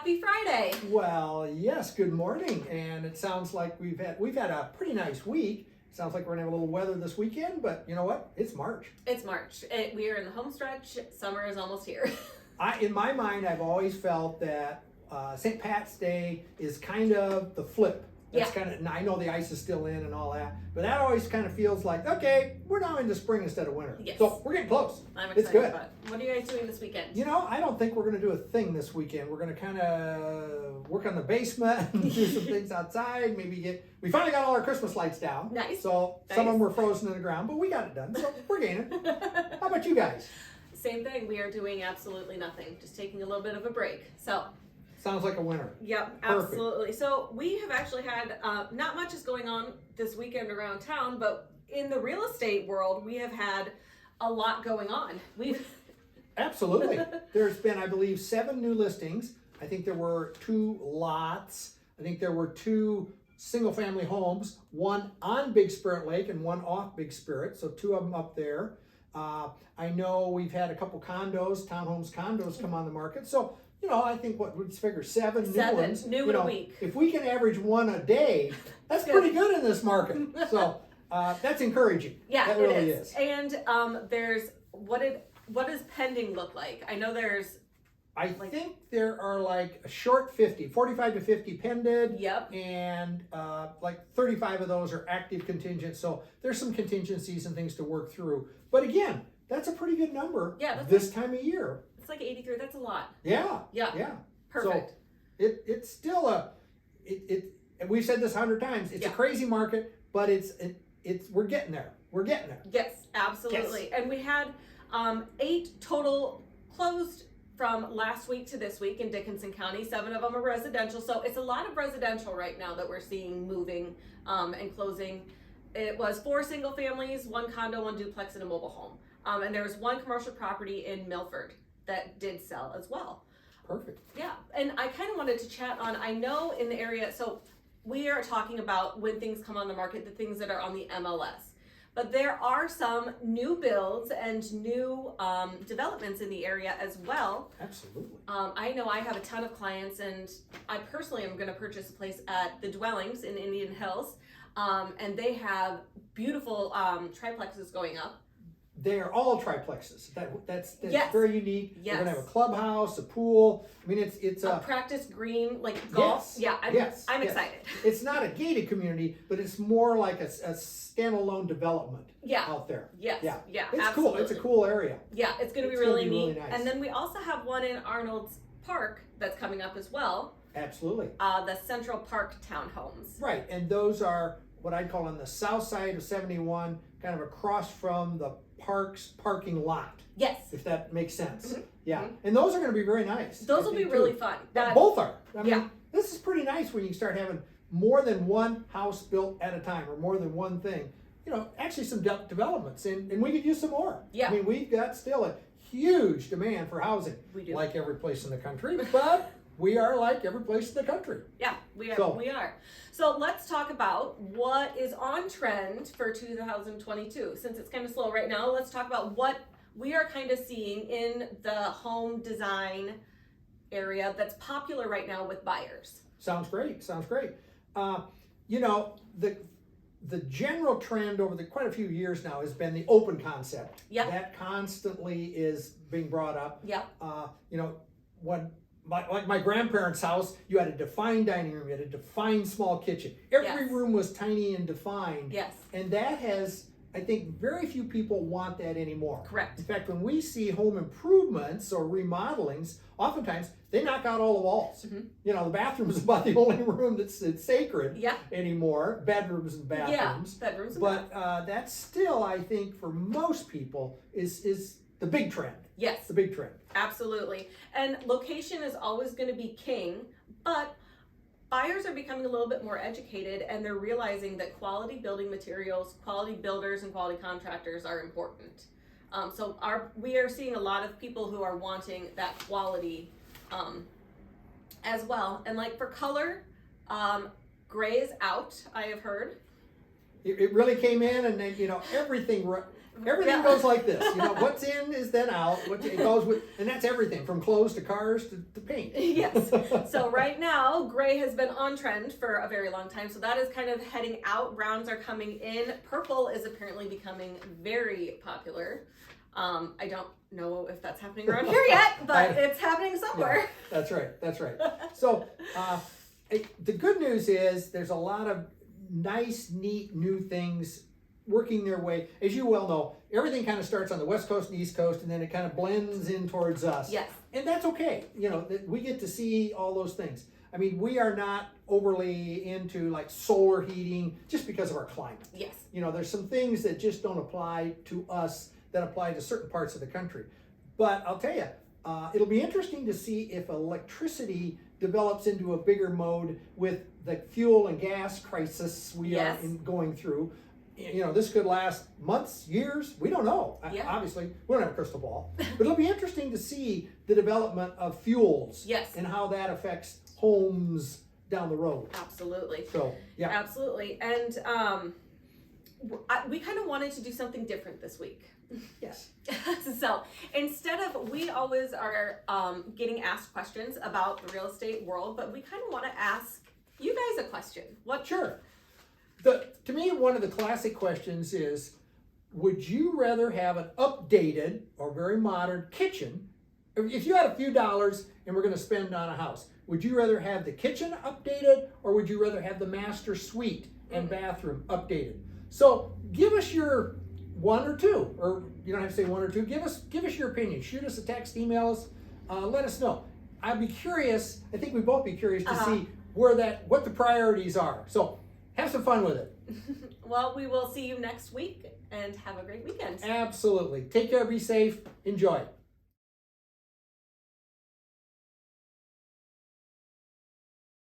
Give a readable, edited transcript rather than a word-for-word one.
Happy Friday. Well, yes, good morning. And it sounds like we've had a pretty nice week. Sounds like we're gonna have a little weather this weekend, but you know what? It's March. It's March. We are in the home stretch. Summer is almost here. In my mind, I've always felt that St. Pat's Day is kind of the flip. That's kind of, and I know the ice is still in and all that, but that always kind of feels like, okay, we're now into spring instead of winter. Yes. So we're getting close. I'm excited It's good. about it. What are you guys doing this weekend? You know, I don't think we're going to do a thing this weekend. We're going to kind of work on the basement and do some things outside. We finally got all our Christmas lights down. Nice. So some of them were frozen in the ground, but we got it done. So we're gaining. How about you guys? Same thing. We are doing absolutely nothing. Just taking a little bit of a break. So. Sounds like a winner. Yep, Perfect. absolutely. So we have actually had, not much is going on this weekend around town, but in the real estate world, we have had a lot going on. Absolutely. There's been, I believe, 7 new listings. I think there were 2 lots. I think there were 2 single family homes, one on Big Spirit Lake and one off Big Spirit. So 2 of them up there. I know we've had a couple condos, condos come on the market. So, you know, I think what we'd figure 7 new ones. New in a week. If we can average 1 a day, that's pretty good in this market. So that's encouraging. Yeah, that really is. And there's what does pending look like? I know there's. I think there are like a short 50, 45 to 50 pended. Yep. And like 35 of those are active contingent. So there's some contingencies and things to work through. But again, that's a pretty good number. Yeah. This time of year. It's like 83. That's a lot. Yeah. Yeah. Perfect. So it's still and we've said this 100 times. It's a crazy market, but we're getting there. We're getting there. Yes, absolutely. Yes. And we had 8 total closed from last week to this week in Dickinson County. 7 of them are residential. So it's a lot of residential right now that we're seeing moving and closing. It was 4 single families, 1 condo, 1 duplex, and a mobile home. And there was 1 commercial property in Milford that did sell as well. Perfect. Yeah, and I kind of wanted to chat on, I know in the area, so we are talking about when things come on the market, the things that are on the MLS. But there are some new builds and new developments in the area as well. Absolutely. I know I have a ton of clients, and I personally am going to purchase a place at the Dwellings in Indian Hills, and they have beautiful triplexes going up. They're all triplexes. That's yes. very unique. Yes. We're gonna have a clubhouse, a pool. I mean, it's a practice green, like golf. Yes. Yeah, I'm excited. It's not a gated community, but it's more like a standalone development. Out there. Yes. Yeah. It's absolutely. cool. It's a cool area. Yeah, it's gonna be really neat. Nice. And then we also have one in Arnold's Park that's coming up as well. Absolutely. The Central Park townhomes. Right, and those are what I'd call on the south side of 71, kind of across from the park's parking lot. Yes. If that makes sense. Mm-hmm. Yeah. Mm-hmm. And those are going to be very nice. Those will be really fun. Both are. I mean, this is pretty nice when you start having more than one house built at a time or more than one thing. You know, actually some developments, and we could use some more. Yeah. I mean, we've got still a huge demand for housing. We do. Like every place in the country, but we are like every place in the country. Yeah, we are. So let's talk about what is on trend for 2022. Since it's kind of slow right now, let's talk about what we are kind of seeing in the home design area that's popular right now with buyers. Sounds great. You know, the general trend over quite a few years now has been the open concept. Yeah. That constantly is being brought up. Yeah. You know, like my grandparents' house, you had a defined dining room, you had a defined small kitchen. Every room was tiny and defined. Yes. And that has, I think, very few people want that anymore. Correct. In fact, when we see home improvements or remodelings, oftentimes they knock out all the walls. Mm-hmm. You know, the bathroom is about the only room that's sacred anymore. Bedrooms and bathrooms. Yeah, bedrooms and But that's still, I think, for most people, is the big trend. Yes. The big trend. Absolutely. And location is always going to be king, but buyers are becoming a little bit more educated, and they're realizing that quality building materials, quality builders, and quality contractors are important. So we are seeing a lot of people who are wanting that quality as well. And like for color, gray is out, I have heard. It really came in, and then, you know, everything Everything Yeah. goes like this. You know, what's in is then out. It goes with, and that's everything from clothes to cars to paint. Yes. So right now, gray has been on trend for a very long time. So that is kind of heading out. Browns are coming in. Purple is apparently becoming very popular. I don't know if that's happening around here yet, but it's happening somewhere. Yeah, that's right. That's right. So the good news is there's a lot of nice, neat new things working their way. As you well know, everything kind of starts on the West Coast and East Coast, and then it kind of blends in towards us. Yes. And that's okay. You know, we get to see all those things. I mean, we are not overly into like solar heating just because of our climate. Yes. You know, there's some things that just don't apply to us that apply to certain parts of the country. But I'll tell you, it'll be interesting to see if electricity develops into a bigger mode with the fuel and gas crisis we Yes. are going through. You know, this could last months, years, we don't know. Yeah. Obviously, we don't have a crystal ball. But it'll be interesting to see the development of fuels Yes. and how that affects homes down the road. Absolutely. So, yeah. Absolutely. And we kind of wanted to do something different this week. Yes. So instead of, we always are getting asked questions about the real estate world, but we kind of want to ask you guys a question. What? Sure. To me, one of the classic questions is, would you rather have an updated or very modern kitchen? If you had a few dollars and we're going to spend on a house, would you rather have the kitchen updated or would you rather have the master suite and bathroom updated? So give us your one or two, or you don't have to say one or two. Give us your opinion. Shoot us a text, email us, let us know. I'd be curious. I think we'd both be curious to see what the priorities are. So have some fun with it. Well, we will see you next week and have a great weekend. Absolutely. Take care, be safe, enjoy.